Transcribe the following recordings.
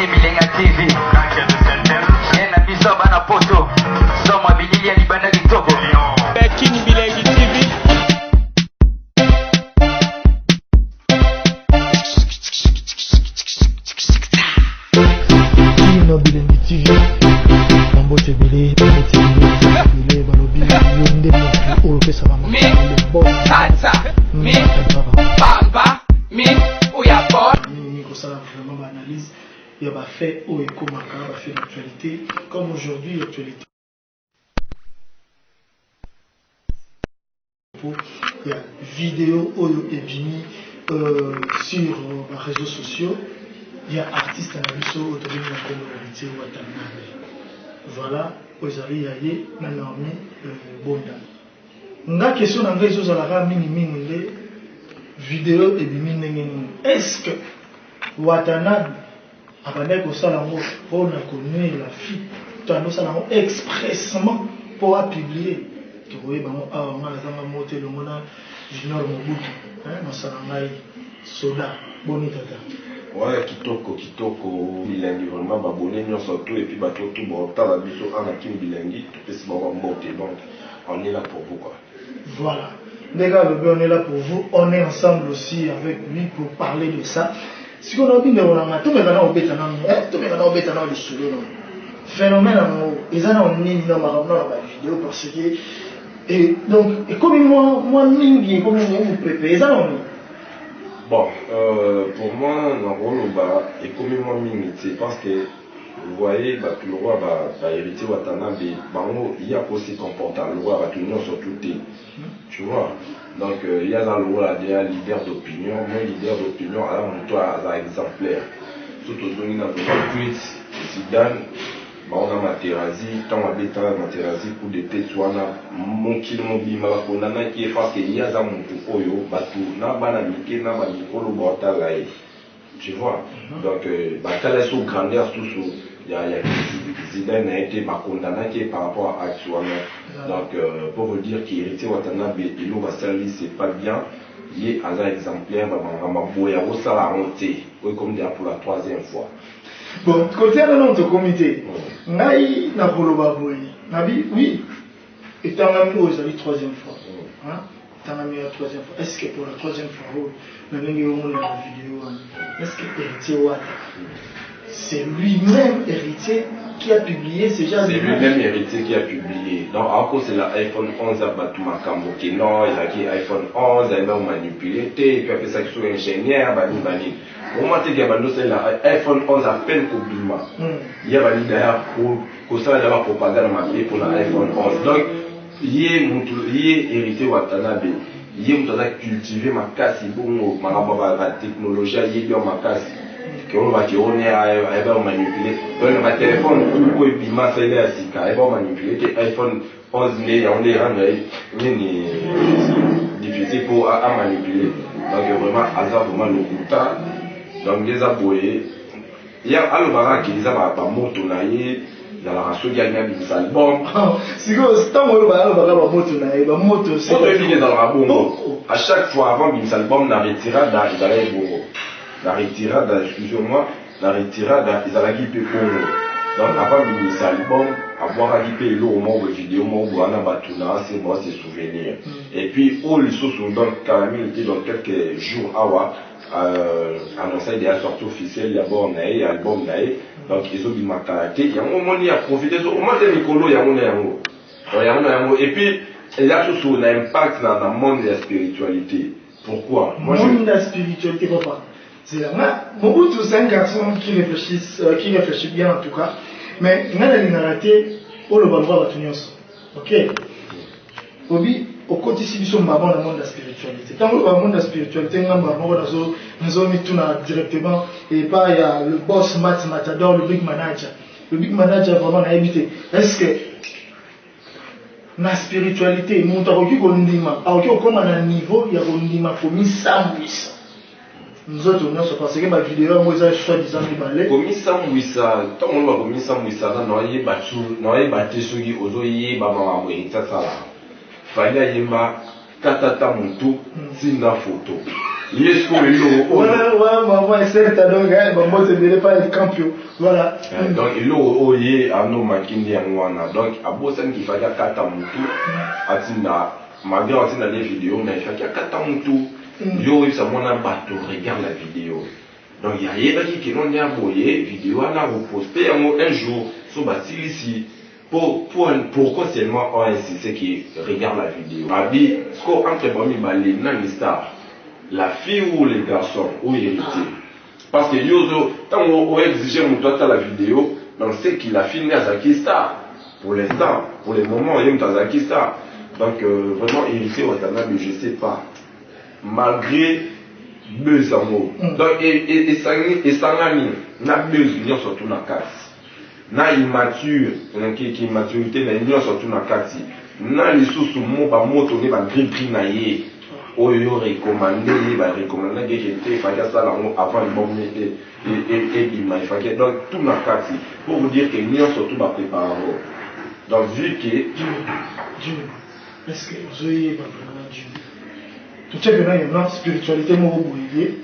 Bilenga TV. Yena biso bana poto. Soma bilili ya libanda kitoko. King Bilengi TV. King Bilengi TV. Bambote bile, balobi yonde mo pesa mama. Bon, tata, mi, papa, mi, ouya bon. Ça vraiment ma analyse. Il y a fait au éco macabre, fait l'actualité. Comme aujourd'hui, l'actualité. Il y a vidéo Oyo et Bini sur les réseaux sociaux. Il y a artistes à la mission autour de la communauté Watanabe. Voilà, Ozari Yaye, Nanormi, Bonda. La question dans les réseaux sociaux, mini vidéo et Bini. Est-ce que Watanabe a pour connaître la fille, tu as expressement pour publier. Tu vois, on a monté le monde Junior Mobutu, Masanangai, Soda, Bonitata. Ouais, kitoko, bilingue vraiment, babonné, nous surtout, et puis bateau tout bon, t'as la biso, on a kim bilingue, tout peut se monter, donc on est là pour vous quoi. Voilà, les gars, on est là pour vous, on est ensemble aussi avec lui pour parler de ça. Si on a dit que tout le monde est dans le solo, phénomène, ils ont mis dans la vidéo parce que. Et donc, et comme moi, mingi, comme vous préparez, ils ont mis. Bon, pour moi, et comme moi, mingi, c'est parce que vous voyez, que le roi va hériter Watanabe, il y a aussi comportement, le roi va tenir sur tout. Tu vois? Donc, il y a dans le roi déjà leader d'opinion, moi leader d'opinion, alors mon toi à exemplaire. Surtout dans le tweet, Zidane, on a Materazzi, tant on a Materazzi pour des têtes, soit mon kilo mobile, on a qui est parce qu'il y a dans mon oyo, batou, n'a pas d'amiqué, n'a pas d'icolo, bataille. Tu vois? Donc, bataille sous grandeur, tout sous. Il y a Zidane a été condamné par rapport à actuellement. Donc, pour vous dire qu'il hérité Watanabe et l'eau va servir, c'est pas bien. Il est un exemplaire, il y a aussi la montée, comme dire pour la troisième fois. Bon, côté de notre comité, Naï n'a pas le baboui. Nabi, oui, et t'en as mis aux avis troisième fois. T'en as mis la troisième fois. Est-ce que pour la troisième fois, on a mis au monde la vidéo, est-ce que hérité Watanabe? C'est lui-même héritier qui a publié ces gens. C'est lui-même héritier qui a publié. Donc, en cause, c'est l'iPhone 11 à Batouma Kamboké. Non, il a dit iPhone 11, il a manipulé, puis après ça, il est ingénieur, bani. Au moment où il y a l'iPhone 11 à peine qu'au Bima. Il y a d'ailleurs pour ça, il y a la propagande pour l'iPhone 11. Donc, il est héritier Watanabe. Il est cultivé ma casse, il y a la technologie, il y a ma casse. On va manipuler. Donc, ma téléphone, tout le piment, c'est là, il va manipuler. iPhone 11, mais on est difficile pour manipuler. Donc, vraiment, hasard, vraiment, le couta. Donc, les abonnés. Il y a un barak qui dit ça, ma moto, dans la ration, il y a un album. Si vous avez un moto, c'est à chaque fois avant, il y a un album, il y a un album. La retirade, excusez-moi, la retirade, ils ont équipé pour nous. Donc, avant de mettre l'album, avoir équipé le moment de vidéo, c'est moi, c'est souvenir. Et puis, ils sont dans quelques jours, annoncé des sorties officielles, il y a bon album, donc ils ont dit ma caractère, il y a un moment, il y a profité, au moins, c'est Nicolo, il y a un et puis, il y a tout sur l'impact dans le monde de la spiritualité. Pourquoi? Le monde de la spiritualité, papa. Mobutu, c'est un garçon qui réfléchit bien en tout cas, mais il a une narrative où le bandit va tenir ça. Ok? Au quotidien, nous sommes dans le monde de la spiritualité. Tant que le monde de la spiritualité, nous avons mis tout directement, et pas il y a le boss Matador, le big manager. Le big manager vraiment a évité. Est-ce que la spiritualité, nous avons dit qu'on dit, comme à un niveau, il y a un niveau comme ça. Nous autres, on se parce que ma vidéo, moi, j'ai soi-disant libéré. Comme ça, tant qu'on va comme ça, non, il battu sur qui ozoye, maman, ça. Fallait y ma katata mutu, c'est une photo. Yes, maman est certain, donc, maman te verrait pas le campion. Voilà. Donc, il y a un homme qui est en donc, à Boston qui fait 4 ans, malgré les vidéos, mais il fait 4 ans, yo, ça m'a battu, regarde la vidéo. Donc, il y a des qui n'ont pas boyé, vidéo, on a reposté un jour, sur Bastille ici. Pourquoi seulement on insiste qui regarde la vidéo? A dit, ce qu'on entre les non stars, la fille ou les garçons, ou héritier. Parce que Yozo, quand on exige la vidéo, on sait qu'il a fini à Zaki Star. Pour l'instant, pour le moment, il est à Zaki Star. Donc, vraiment, héritier Watanabe, je ne sais pas. Malgré deux amours. Donc, et ça n'a besoin surtout dans la casse. Na immature, qui immaturité na union surtout na kati. Na les sous mo ba moto ne ba gris na ye. Oyo recommandé que j'étais faire ça là avant le bon et il m'a fait donc tout na kati pour vous dire que union surtout ba préparer. Donc vu que Dieu, est-ce que vous avez vraiment Dieu? Tout ça que là une spiritualité mo boyé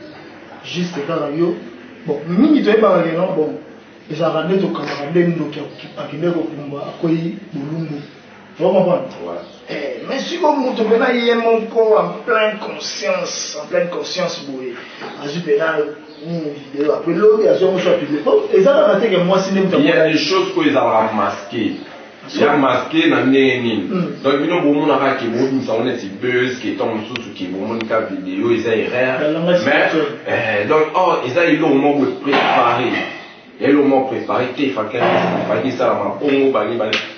juste dans yo. Bon, mimi tu es pas non bon. Les Arabes au Cameroun qui a quitté le combat à quoi ils boulumbu. Vous comprenez? Mais si vous montrez maintenant il y a mon corps en pleine conscience, boy. Ajouter là une vidéo après l'autre il y a son choix public. Les Arabes que moi si il y a des choses que ils ont masquées. Il y a masqué dans les donc nous avons mon arrêt qui vous nous on est si buzz qui tombe sous qui vous montre la vidéo ils ont erreur. Mais donc oh ils ont eu le moment de préparer. Et le mot préparé, il faut que ça va il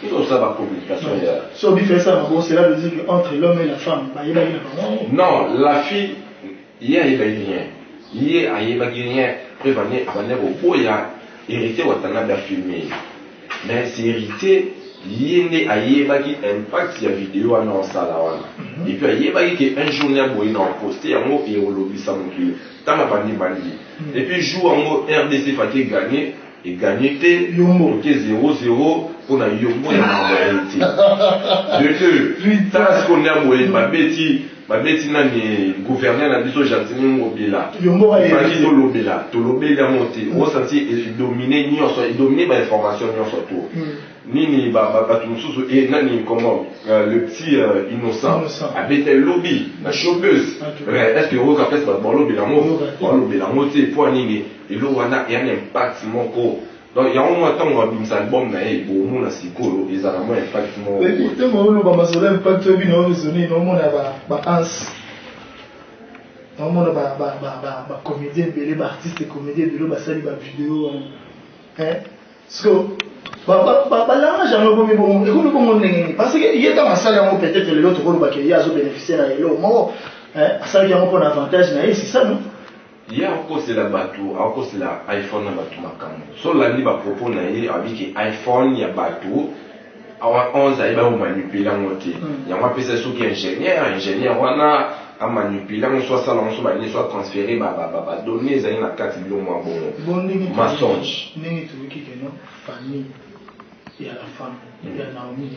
faut ça va communication. Si on fait ça, cela veut dire qu'entre l'homme et la femme, il y a non, la fille, il y a rien. Il y a rien. Prévenir, il y a hérité Watanabe filmé. Mais c'est hérité, il y a impact sur la vidéo à non ça là. Et puis il y a un journée où on a posté un mot et on l'a vu ça mon cul. Et puis jour en mot RDC Faké gagné et gagné t'es 0-0 pour un Yombo et un de deux. Ça ce qu'on a moué ma bêtise n'a ni gouverneur n'a dit au gentil mobila. Yombo a dit au lobela, tout lobela monté. On sentit dominer ni on soit dominer par information ni on soit tout. Ni tout et nani comment le petit innocent avait un lobby la chopeuse est-ce que vous avez fait bon lobby la moitié pour nini et là on a un impact mon co donc il y a un moment temps on a mis album na et pour mon asiko ils ont un impact mon oui tu me le ba masola impact bi na on sonné non mon ba ans non mon ba comédien belé ba artiste comédien belé ba sali ba vidéo hein so parce que il y a dans ma salle peut-être l'autre il y a bénéficier là et l'autre ça il y a un avantage c'est ça non il y a encore c'est la bateau encore c'est la iPhone na bateau makamo so la ni ba propos na ye avec iPhone ya bateau awa 11 aiba o manipuler ngote ya mwa pesa so ki ingénieur wana a manipuler on soit ça on soit soit transférer ba données za na 4 millions moi bon mensonge ningi tu wiki que non famille et à la femme il y a Naomi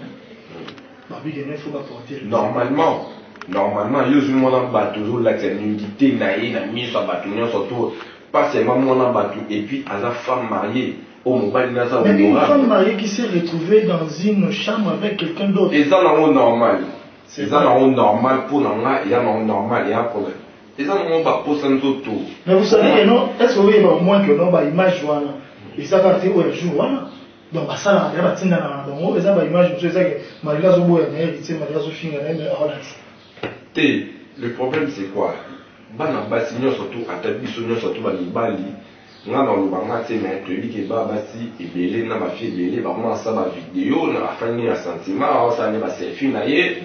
il faut apporter normalement yo zu mona bateau la nudité na ye na mise sur bateau surtout pas seulement mona bateau et puis à la femme mariée au mobile na ça mais une femme mariée qui s'est retrouvée dans une chambre avec quelqu'un d'autre et ça non normal c'est ça non normal pour nanga il y a non normal il y a problème et ça non pas pour santo tout mais vous savez que non est-ce que vous voyez au moins que non ba image voilà et ça va être au jour voilà donc ça là il y a batinda na donc ça ba image c'est ça que Maria zo boya mais c'est Maria zo finga mais voilà le problème c'est quoi bana basi surtout atabiso surtout ba libali nga na lubanga te mais to yiki ba basi ebele na ba fi ebele ba comment ça ba vidéo na afani ya sentiment ça ne ba selfie na ye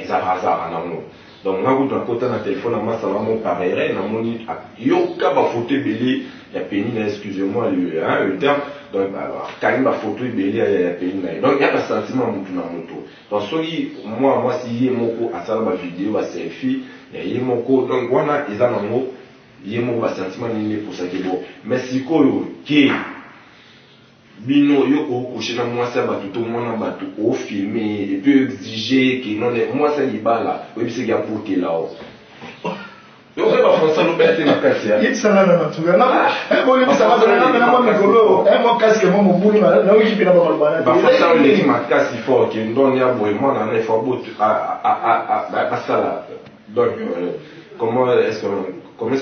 ça va na no donc nga kuta kota na téléphone na masa mon pareil na moni yo ka ba photo ebele ya peni na excusez-moi le terme donc quand il ba photo ebele ya peni na donc il y a pas sentiment mutu na moto donc soki moi si yé moko asala ba vidéo ba selfie ya yé moko donc wana eza na mo yé moko ba sentiment ni pour ça que bon mais si ko ki bino yo ko coucher na moi ça ba tout monde ba tout au filmer et puis exiger que non moi ça libala oui c'est qu'il y a pour que là yo va français bête ma casse. Il s'en a dans tout. Non, bon, ça va donner un moi micro, un moi casque moi mon boulot là, là qui peut pas le bana. Bah ça on dit ma casse il faut qu'il donne ya vraiment dans les faut à ça là. Donc comment est-ce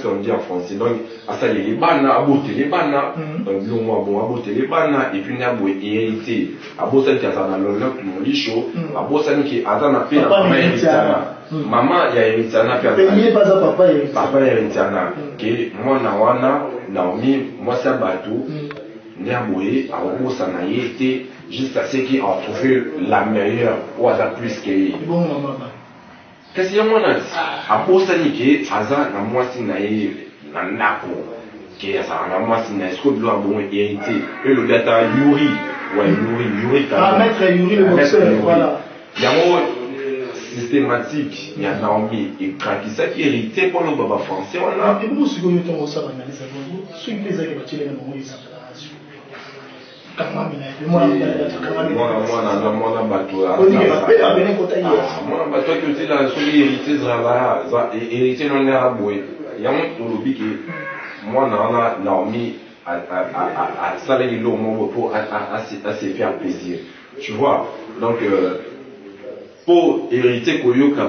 qu'on dit en français? Donc à ça les bana à botter les bana donc le moi bon à botter les bana et puis n'a beau hérité à bosser qui a dans le lac mon licho à bosser qui a dans la paix maman il y a hérité na payé pas à papa hérité na que moi na wana Naomi moi ça bateau n'a beau à bosser na hérité jusqu'à ce qu'il a trouvé la meilleure ou à plus que bon maman. Qu'est-ce qu'il y a moi là? À bosser ni que aza na moi si na nako que ça na moi si na esco de l'or bon hérité et le gars Yuri ouais Yuri maître Yuri le boxeur voilà. Il y a un systématique, il y a Naomi et qui ça qui hérité pour le baba français on a. Et vous ce que vous tombe ça analyse vous ceux qui les a qui les non ils moi se faire plaisir. Tu vois, donc pour hériter Koyoka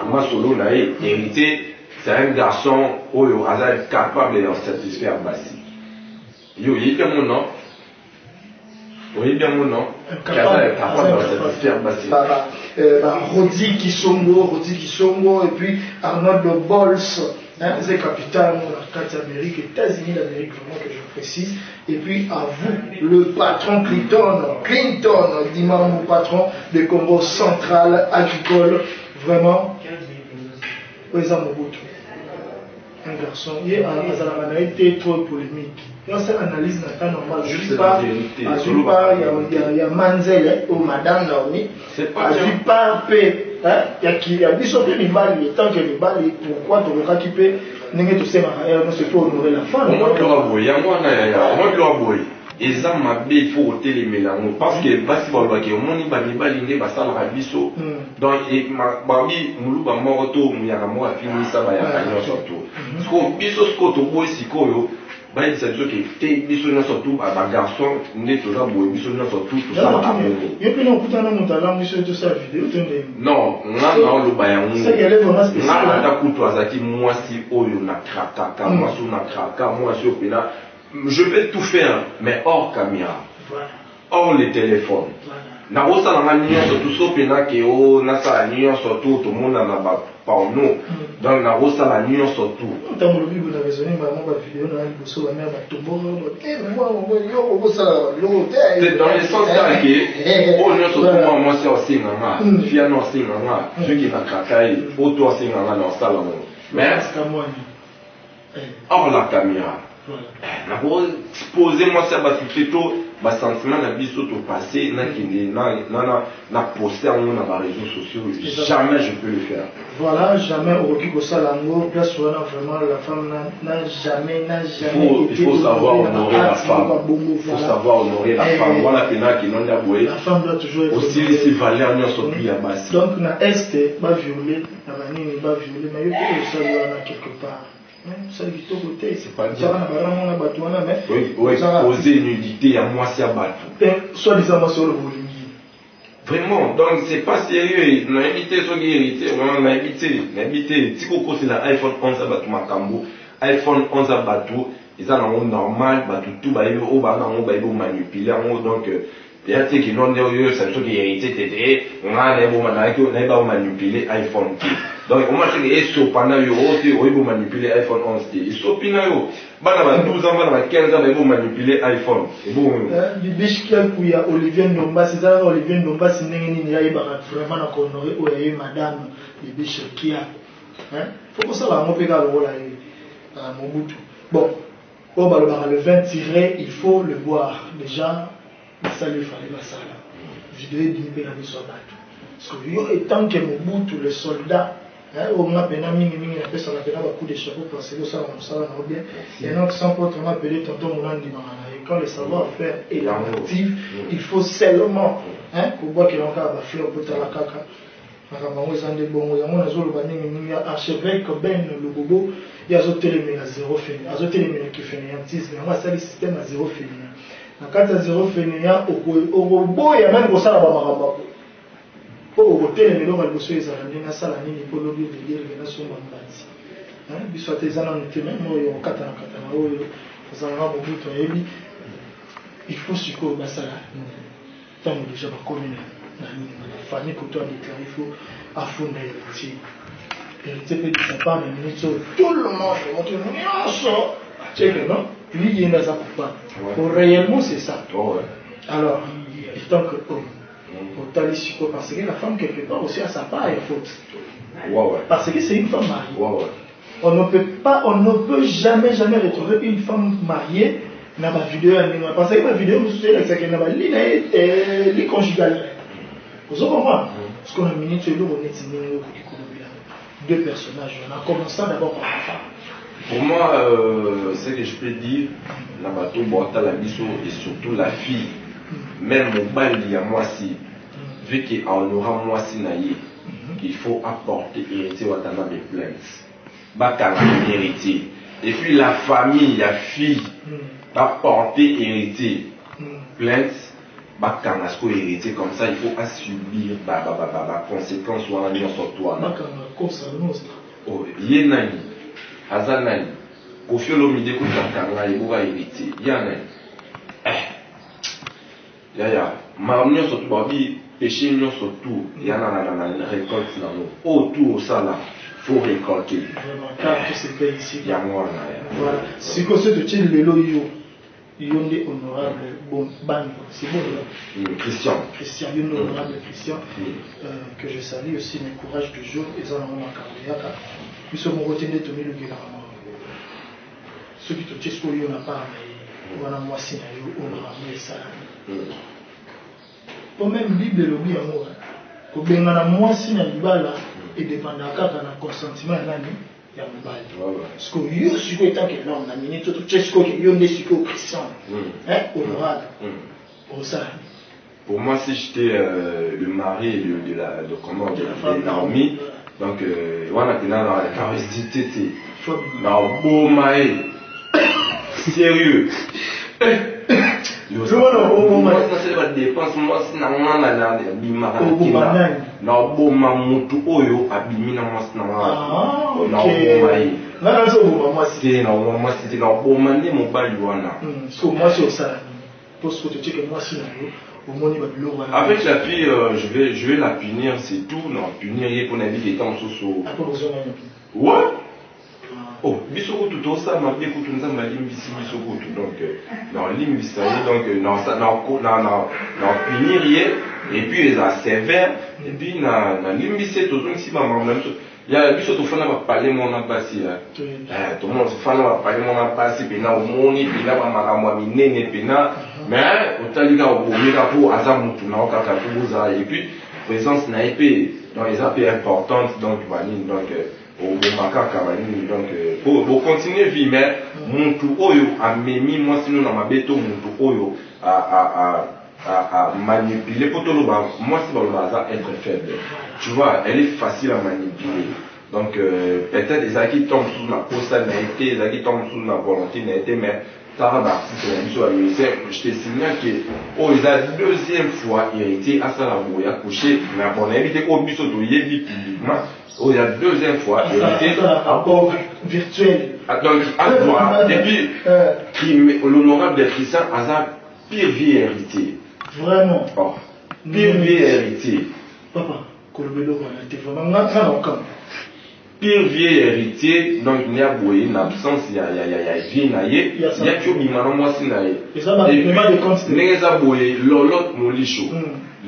moi solo là hériter c'est un garçon où il est capable de satisfaire Bassi. Yo, il y a mon nom. Oui, bien mon nom. Rodi Kisongo et puis Arnold Bols, c'est capitaine de la d'Amérique, États-Unis d'Amérique, vraiment que je précise. Et puis à vous, le patron Clinton, dis-moi mon patron de Congo central agricole, vraiment, présent Mobutu. Un garçon, il a été trop polémique. Dans cette analyse, n'a pas normal. Je ne pas, il y a Manzel ou Madame Naomi. C'est pas il y a des choses qui balles, tant que les balles, pourquoi tu auras qui peut, n'est-ce pas honorer la femme. Et ça m'a bien il faut ôter les mélanges parce que parce que au monde il va l'ingé va ça la rabiso donc et ma babi mulu ba moroto muyaka mo afini ça ba ya kanyo surtout parce que biso ce que to boy sikoyo ba il s'agit que te biso na surtout ba garçon ne to za boy biso na surtout tout ça ba yo pe no kutana mutala biso to sa vidéo tende non nga na lo ba ya mu ça y est vraiment spécial nga na kutu azaki mwasi oyo na krataka mwasi na kraka mwasi opena. Je vais tout faire, mais hors caméra, hors les téléphones. Na osa na manion surtout sopena ke o na sa nion surtout tout le monde na ba pa nous. Donc na osa la nion surtout. Tant le bible na raisonner maman ba vidéo na liboso ba mère ba tombo moi yo ko ça lo c'est dans le sens là que o nion surtout moi c'est aussi ngama fia no aussi ngama ceux qui na kakai o toi aussi ngama na sala mo. Mais hors la caméra. Na poser moi ça va plutôt ba sentiment na biso to passer na kindi na poster en na réseaux sociaux jamais je peux le faire. Voilà, jamais au Rokiko Salango, place vraiment la femme n'a jamais il faut savoir honorer la femme. Il faut savoir honorer la femme. Voilà pena qui non a boué. La femme doit toujours être aussi les valeurs ne sont plus à base. Donc na est pas violé, na mani pas violé, mais il faut savoir quelque part. C'est pas dire. Oui, poser une nudité à moi, c'est à battre. Soit disant, sur le volume. Vraiment, donc c'est pas sérieux. On a invité sur l'hérité, on a invité. Si vous c'est l'iPhone 11 à battre Makambo, iPhone 11 à battre, ils ont normal, battre tout, on va manipuler, donc. Il y a des gens qui n'ont pas eu cette chose qui est héritée, on a manipulé iPhone. Donc, on m'a dit que pendant que manipuler iPhone 11, ils sont pinés. 12 ans, 15 ans, ils manipuler iPhone. Les biches qui ont Olivier Ndomba, c'est ça, Olivier Ndomba, c'est vraiment honoré madame, les biches qui a. Il faut que ça va m'opérer le rôle à Mobutu. Bon, le vin tiré, il faut le boire. Déjà, ça lui fallait la salle. Je devais dire que la soldat. Parce que tant que Mobutu, le soldat, on a appelé ça beaucoup de chapeaux parce que ça va bien. Et donc, sans autrement appeler tonton Moulin Dimana. Et quand le savoir-faire est actif, il faut seulement, pour voir qu'il y a encore à faire pour la caca. makambo eza nde bongo yango nazoloba mingi archevêque Ben Lubobo ye azotelemela zéro fainéant azotelemela fainéantisme yango asali système ya zéro fainéant na kati ya zéro fainéant okoboya mani kosala bamakambo po okotelemela oka liboso ezala nde nasala nini mpo lobi delire nasomba mbati biso ata eza nano te meme oyo okatanakatana oyo ozalaka mobutu oyebi il faut sikoyo basala ntango déjà bakomi na famille koto adéclaré il faut afunda héritier héritier mpe de sa part na minute oyo tout le monde moto nyonso atieke non lui ye nde aza coupable réellement c'est ça alors tant que homme otali sikoyo parce que la femme quelque part aussi a sa part ya faute parce que c'est une femme mariée on ne peut jamais retrouver une femme mariée na ba vidéo ya ndenge parce que ba vidéo mosusu elakisaka na bali na ye li conjugal ozo comprendre parce qu'on a minute eloko neti ndenge okoki kolobela deux personnages on a commencé d'abord par la femme. Pour moi ce que je peux dire na bato bota la biso et surtout la fille même mobali ya mwasi vu qu'on aura mwasi na ye qu'il faut apporter héritier watana de plainte bakanga héritier et puis la famille la fille va porter héritier plainte bakanga sko héritier comme ça il faut assumir conséquences wana nyonso toi ye nani aza nani Koffi Olomide kutakanga eboka héritier ya nani yaya makambo nyonso tu babi péché nyonso tu ya na récolte nango oyo tu osala faut récolter. Il y a moi là. Si vous avez dit que le est honorable, bon, c'est bon. Christian. Christian, honorable Christian, que je salue aussi, mes courage du jour, et ça, on a nous sommes retenus de le guérir. Ceux qui te disent qu'il n'y a pas, on a moi, c'est honorable, ça. Pour même Bible, le oui, amour. Pour bien, on a moi, c'est un et dépendant kaka na consentiment nani ya mobali parce que yo siko tant que l'homme na minute tout siko que yo ne siko Christian honorable ça. Pour moi si j'étais le mari de comment de Naomi donc wana tena na charistique na bomae sérieux moi ça c'est la dépense moi si na ngana na bimaka na boma mutu oyo abimi na mwasi na ngana na bomae na zo boma mwasi na mwasi te na boma ndi mobali wana so mwasi osala parce que tu sais que mwasi na yo omoni ba biloko wana avec la fille je vais la punir c'est tout non punir ye pour na vie étant soso ouais. Oh, bisoko tout ça m'a bien écouté ça m'a dit bisoko tout donc dans l'imbisa donc dans ça dans punir hier et puis les a sévère et puis na l'imbisa tout ça ici maman même il y a bisoko fana va parler mon ambassi là tout le monde fana va parler mon ambassi puis na omoni puis là maman minene puis na mais otalika obomika pour azamutu na okaka kubuza et puis présence na épée dans les appels importantes donc vanine donc au makaka banini donc pour continuer vie mais muntu oyo amemi moi sinon na mabeto muntu oyo a manipuler pour tout moi si baloba être faible tu vois elle est facile à manipuler donc peut-être les acquis tombent sous la poste n'a été les acquis tombent sous la volonté n'a été mais ça va c'est la mission à je te signale que oh ils a deuxième fois hérité à ça la boya coucher mais on a évité au biso to yebi publiquement. Oh, il y a deuxième fois, hérité un rapport virtuel. Donc, à toi, et puis, l'honorable des Christians a sa pire vie hérité. Vraiment. Oh, pire vie hérité. Papa, Kolobelo, on était vraiment en camp. Pire vie hérité, donc il y a boyé, une absence, il y a vie naïe, il y a que bimano moi si naïe. Et ça m'a fait mal de compte. N'eza boyé, lolot mon licho.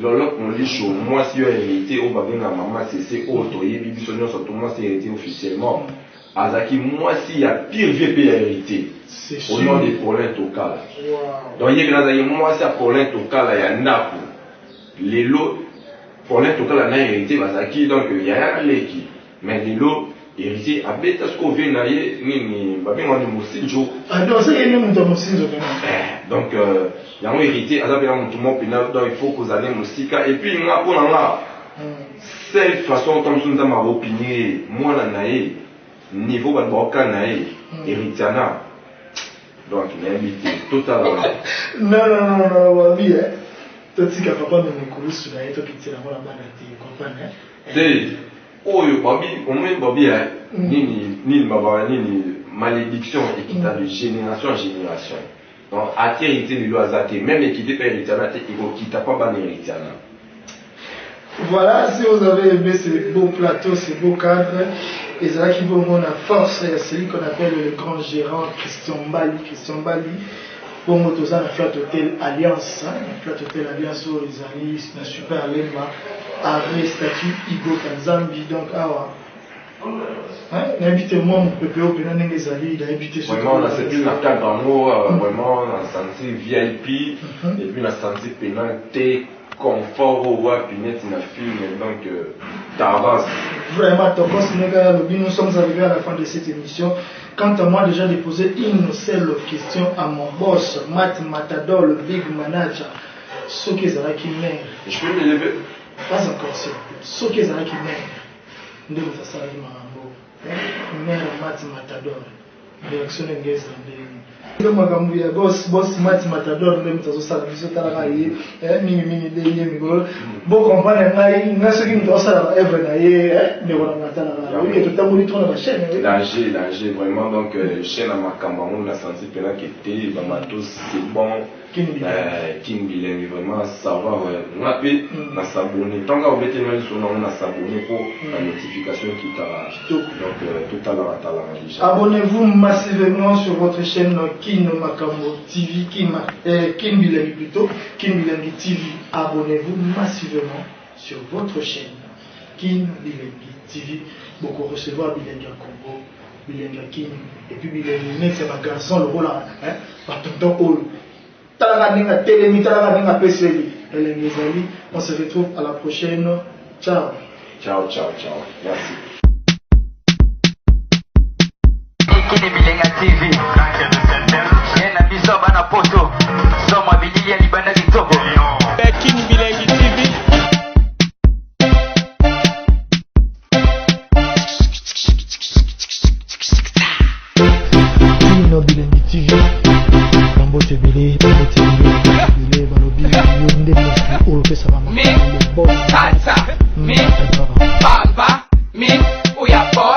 Lolot mon licho, moi si yo hérité, au babin à maman, c'est auto, et bibisonio sur tout moi c'est hérité officiellement. Azaki, moi si y a pire vie pays hérité. Au nom des Paulin Tokala. Donc il y a moi si à Paulin Tokala, il y a Napo. Les lots, Paulin Tokala n'a hérité, Azaki, donc il y a un léki. Mais les lots héritiers, à bêta ce qu'on vient d'ailleurs, ni babin on est moussinjo. Ah non, c'est une montagne moussinjo. Donc il y a un héritier, à la bêta mon tout le monde pénal, donc il faut que vous allez mousika. Et puis moi pour là, Cette façon comme ça m'a opiné, moi la naïe, niveau de Boka naïe, Héritiana. Donc, il est invité totalement. Non, oui, hein. Toi, tu n'as pas de me sur la tête qui tire la balle, tu comprends, hein? C'est, oh, Bobby, on met Bobby, hein, ni malédiction et qui t'a de génération en génération. Donc, à qui hériter de l'oisaté, même équité par Héritiana, il ne t'a pas ban Héritiana. Voilà, si vous avez aimé ces beaux plateaux, ces beaux cadres, et c'est là qu'il vous montre la force, c'est celui qu'on appelle le grand gérant Christian Bali. Bon, on a fait Hôtel Alliance, on a fait Hôtel Alliance où les amis, c'est un super lema, arrêt statut Igo Kanzambi, donc awa. Invitez-moi mon PPO, pendant les amis, il a invité ce vraiment, on a cette cadre en haut, vraiment, on a senti VIP, et puis on a senti pénalité. Confort au web, pinette, na film, donc t'avances. Vraiment, nous sommes arrivés à la fin de cette émission. Quant à moi, déjà déposé une seule question à mon boss, Matt Matador, le big manager. Ce qui est là qui mène. Je peux me lever? Pas encore sûr. Ce qui est là qui mène. Nous devons faire ça avec Marambo. Mère Matt Matador. Réaction anglaise dans le boss Matt Matador même ça ça la vision tala kaye mini de yemi bon comprendre ngai ngaso ki ndo ça ever na ye ne wala matala oui tout tamoli trop na chaîne danger vraiment donc chaîne à Makamba on a senti pena qui était ba matos c'est bon King Bilengi vraiment savoir rapide na s'abonner tant qu'à obéter nous sur on a s'abonner pour la notification qui t'a donc tout à l'heure abonnez-vous massivement sur votre chaîne Kin Makambo TV, Kin Bilengi plutôt, Kin Bilengi TV. Abonnez-vous massivement sur votre chaîne Kin Bilengi TV. Beaucoup recevoir Bilengi à Congo, Bilengi à Kin, et puis Bilengi Net, c'est ma garçon, le rôle là, par tout le temps, Talagadinga Télémi, Talagadinga PCD. Les amis, on se retrouve à la prochaine. Ciao. Ciao. Merci. Kini Bilenga TV. Yena biso bana poto. Soma bilili ya libanda kitoko. King Bilengi TV. Kino Bilengi TV. Bambote bile, balobi, yo nde mo, o pesa mama. Tata.